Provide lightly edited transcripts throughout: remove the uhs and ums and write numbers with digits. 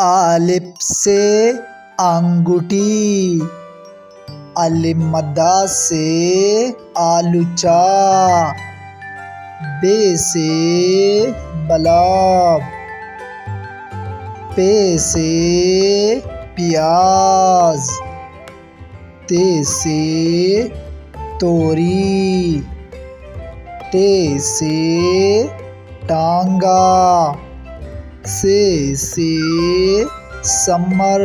الف سے انگوٹھی، الف مدہ سے آلوچا، بے سے بلاب، پے سے پیاز، تے سے توری، ٹے سے ٹانگا، سے سمر،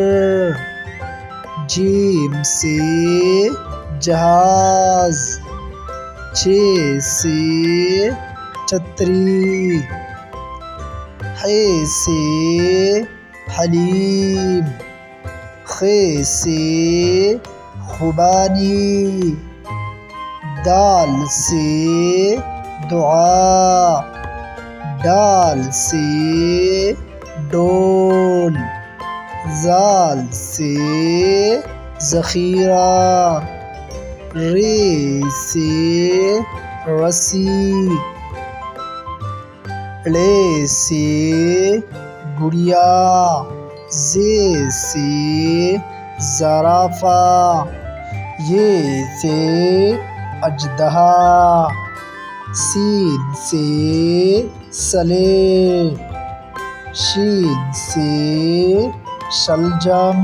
جیم سے جہاز، چھ سے چھتری، حے سے حلیم، خے سے خوبانی، دال سے دعا، ڈال سے ڈول، ذال سے ذخیرہ، رے سے رسی، ڑے سے گڑیا، زے سے زرافہ، یہ سے اژدہا، سین سے سلیٹ، شین سے شلجم،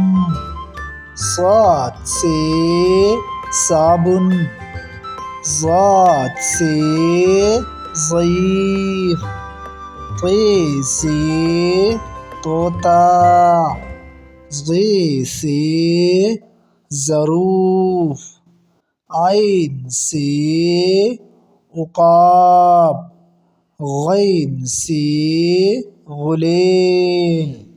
صاد سے صابن، ضاد سے ضعیف، طے سے طوطا، ظے سے ظروف، عین سے عقاب، غین سے غلیل۔